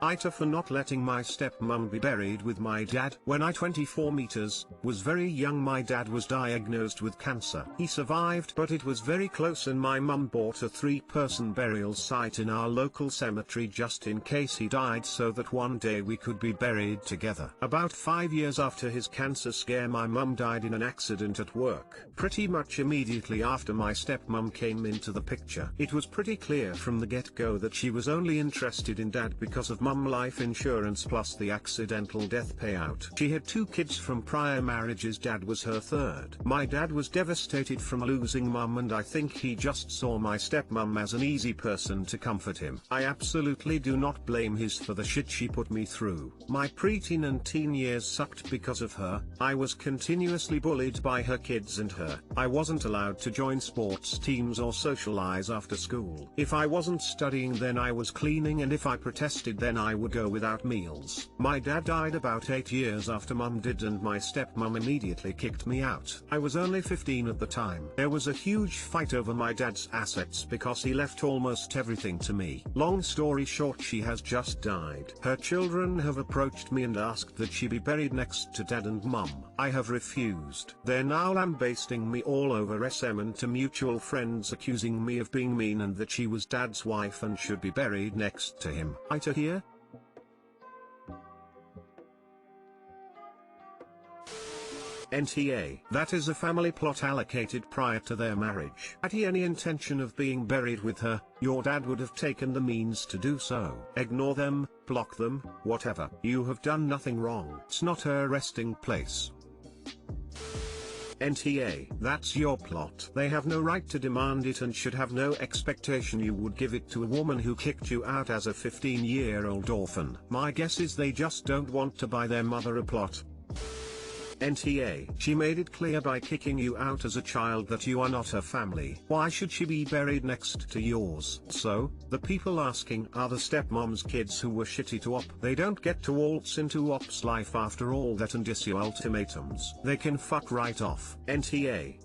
AITA for not letting my stepmom be buried with my dad. When I 24 meters, was very young, my dad was diagnosed with cancer. He survived, but it was very close, and my mum bought a 3-person burial site in our local cemetery just in case he died, so that one day we could be buried together. About 5 years after his cancer scare, my mum died in an accident at work. Pretty much immediately after my stepmom came into the picture. It was pretty clear from the get-go that she was only interested in dad because of mum life insurance plus the accidental death payout. She had 2 kids from prior marriages, dad was her 3rd. My dad was devastated from losing mum, and I think he just saw my stepmom as an easy person to comfort him. I absolutely do not blame his for the shit she put me through. My preteen and teen years sucked because of her. I was continuously bullied by her kids and her. I wasn't allowed to join sports teams or socialize after school. If I wasn't studying, then I was cleaning, and if I protested, then I would go without meals. My dad died about 8 years after mum did, and my stepmom immediately kicked me out. I was only 15 at the time. There was a huge fight over my dad's assets because he left almost everything to me. Long story short, she has just died. Her children have approached me and asked that she be buried next to dad and mum. I have refused. They're now lambasting me all over SM and to mutual friends, accusing me of being mean and that she was dad's wife and should be buried next to him. AITA here? NTA. That is a family plot allocated prior to their marriage. Had he any intention of being buried with her, your dad would have taken the means to do so. Ignore them, block them, whatever. You have done nothing wrong. It's not her resting place. NTA. That's your plot. They have no right to demand it and should have no expectation you would give it to a woman who kicked you out as a 15-year-old orphan. My guess is they just don't want to buy their mother a plot. NTA. She made it clear by kicking you out as a child that you are not her family. Why should she be buried next to yours? So, the people asking are the stepmom's kids who were shitty to Op. They don't get to waltz into Op's life after all that and issue ultimatums. They can fuck right off. NTA.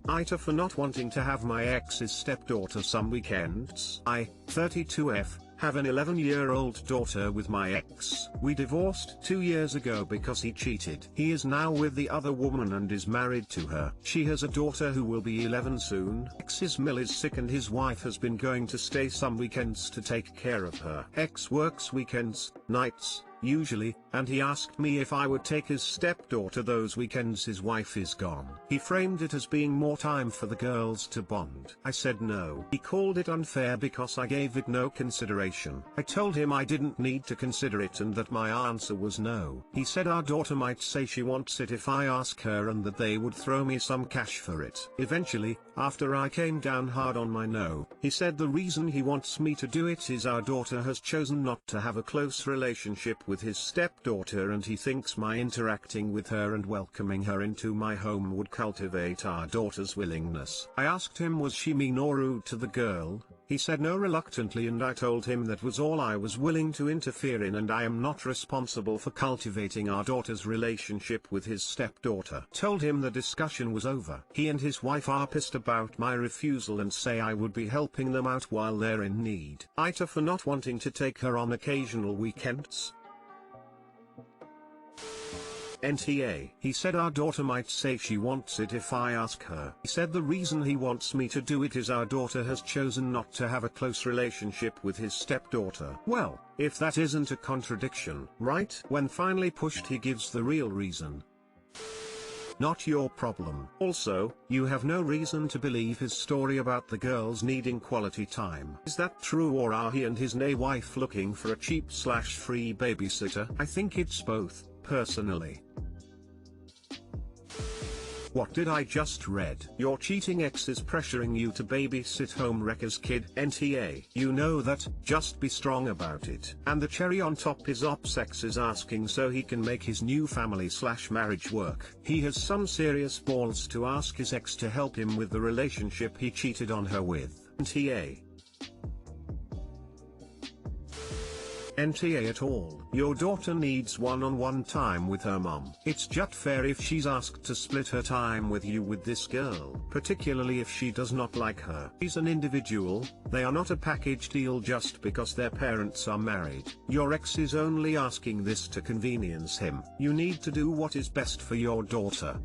AITA for not wanting to have my ex's stepdaughter some weekends. I, 32F, have an 11-year-old daughter with my ex. We divorced 2 years ago because he cheated. He is now with the other woman and is married to her. She has a daughter who will be 11 soon. Ex's Mill is sick and his wife has been going to stay some weekends to take care of her. Ex works weekends, nights, usually, and he asked me if I would take his stepdaughter those weekends his wife is gone. He framed it as being more time for the girls to bond. I said no. He called it unfair because I gave it no consideration. I told him I didn't need to consider it and that my answer was no. He said our daughter might say she wants it if I ask her and that they would throw me some cash for it. Eventually, after I came down hard on my no, he said the reason he wants me to do it is our daughter has chosen not to have a close relationship with his stepdaughter and he thinks my interacting with her and welcoming her into my home would cultivate our daughter's willingness. I asked him was she mean or rude to the girl. He said no reluctantly, and I told him that was all I was willing to interfere in and I am not responsible for cultivating our daughter's relationship with his stepdaughter. Told him the discussion was over. He and his wife are pissed about my refusal and say I would be helping them out while they're in need. AITA for not wanting to take her on occasional weekends. NTA. He said our daughter might say she wants it if I ask her. He said the reason he wants me to do it is our daughter has chosen not to have a close relationship with his stepdaughter. Well, if that isn't a contradiction, right? When finally pushed he gives the real reason. Not your problem. Also, you have no reason to believe his story about the girls needing quality time. Is that true, or are he and his nay wife looking for a cheap/free babysitter? I think it's both, personally. What did I just read? Your cheating ex is pressuring you to babysit home wrecker's kid. NTA. You know that, just be strong about it. And the cherry on top is Op's ex is asking so he can make his new family/marriage work. He has some serious balls to ask his ex to help him with the relationship he cheated on her with. NTA. NTA at all. Your daughter needs one-on-one time with her mom. It's just fair if she's asked to split her time with you with this girl, particularly if she does not like her. She's an individual, they are not a package deal just because their parents are married. Your ex is only asking this to convenience him. You need to do what is best for your daughter.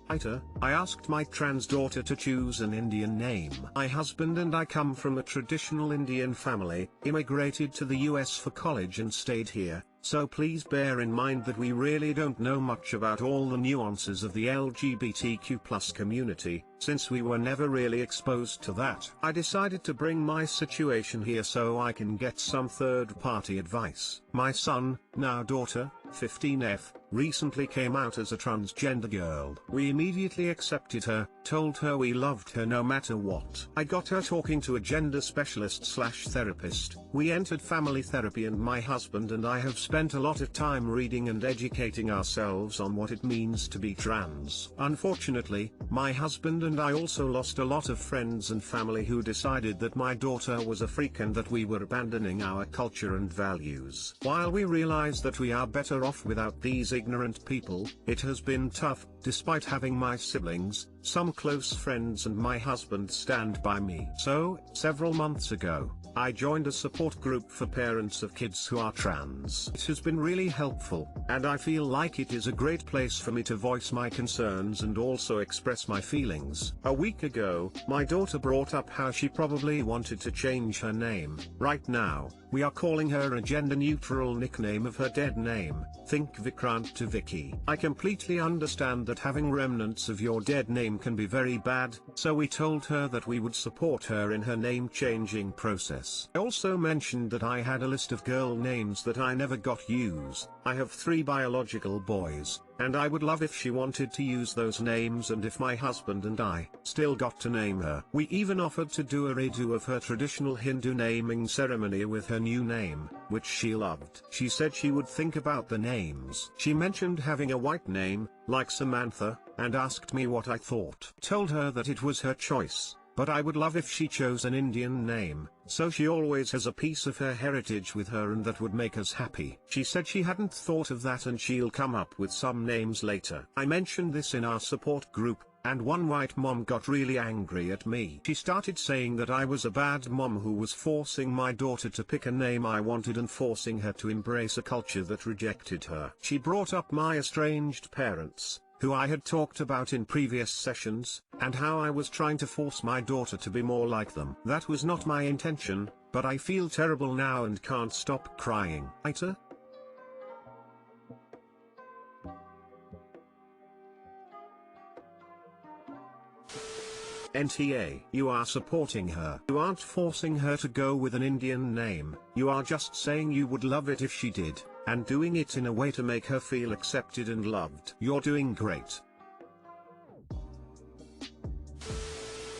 AITA, I asked my trans daughter to choose an Indian name. My husband and I come from a traditional Indian family, immigrated to the US for college and stayed here, so please bear in mind that we really don't know much about all the nuances of the LGBTQ+ community, since we were never really exposed to that. I decided to bring my situation here so I can get some third-party advice. My son, now daughter, 15F, recently came out as a transgender girl. We immediately accepted her, told her we loved her no matter what. I got her talking to a gender specialist/therapist. We entered family therapy and my husband and I have spent a lot of time reading and educating ourselves on what it means to be trans. Unfortunately, my husband and I also lost a lot of friends and family who decided that my daughter was a freak and that we were abandoning our culture and values. While we realize that we are better off without these ignorant people, it has been tough. Despite having my siblings, some close friends and my husband stand by me. So, several months ago, I joined a support group for parents of kids who are trans. It has been really helpful, and I feel like it is a great place for me to voice my concerns and also express my feelings. A week ago, my daughter brought up how she probably wanted to change her name. Right now, we are calling her a gender-neutral nickname of her dead name, think Vikrant to Vicky. I completely understand that having remnants of your dead name can be very bad, so we told her that we would support her in her name-changing process. I also mentioned that I had a list of girl names that I never got use. I have 3 biological boys, and I would love if she wanted to use those names and if my husband and I still got to name her. We even offered to do a redo of her traditional Hindu naming ceremony with her new name, which she loved. She said she would think about the names. She mentioned having a white name, like Samantha, and asked me what I thought. Told her that it was her choice, but I would love if she chose an Indian name, so she always has a piece of her heritage with her and that would make us happy. She said she hadn't thought of that and she'll come up with some names later. I mentioned this in our support group, and one white mom got really angry at me. She started saying that I was a bad mom who was forcing my daughter to pick a name I wanted and forcing her to embrace a culture that rejected her. She brought up my estranged parents, who I had talked about in previous sessions, and how I was trying to force my daughter to be more like them. That was not my intention, but I feel terrible now and can't stop crying. AITA? NTA, you are supporting her. You aren't forcing her to go with an Indian name, you are just saying you would love it if she did, and doing it in a way to make her feel accepted and loved. You're doing great.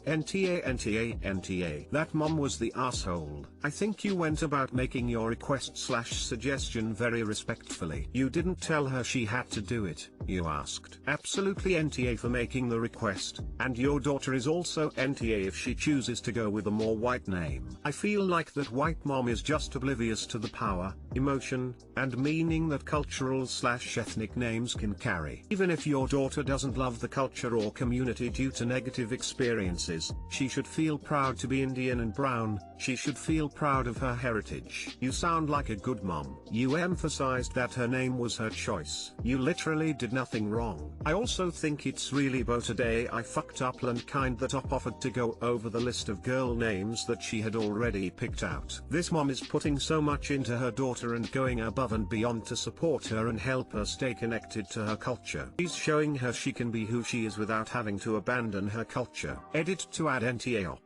NTA, that mom was the asshole. I think you went about making your request/suggestion very respectfully. You didn't tell her she had to do it, you asked. Absolutely NTA for making the request, and your daughter is also NTA if she chooses to go with a more white name. I feel like that white mom is just oblivious to the power, emotion, and meaning that cultural/ethnic names can carry. Even if your daughter doesn't love the culture or community due to negative experiences, she should feel proud to be Indian and brown. She should feel proud of her heritage. You sound like a good mom. You emphasized that her name was her choice. You literally did nothing wrong. I also think it's really both I fucked up and kind that offered to go over the list of girl names that she had already picked out. This mom is putting so much into her daughter and going above and beyond to support her and help her stay connected to her culture. She's showing her she can be who she is without having to abandon her culture. Edit to add NTA op.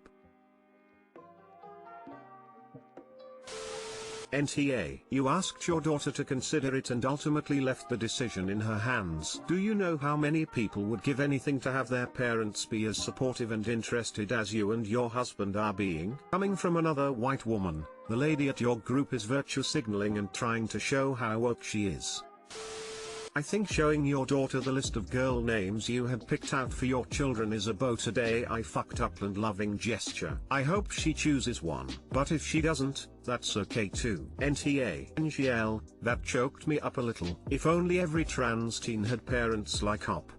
NTA, you asked your daughter to consider it and ultimately left the decision in her hands. Do you know how many people would give anything to have their parents be as supportive and interested as you and your husband are being? Coming from another white woman, the lady at your group is virtue signaling and trying to show how woke she is. I think showing your daughter the list of girl names you had picked out for your children is a bow today I fucked up and loving gesture. I hope she chooses one, but if she doesn't, that's okay too. NTANGL, that choked me up a little. If only every trans teen had parents like Hop.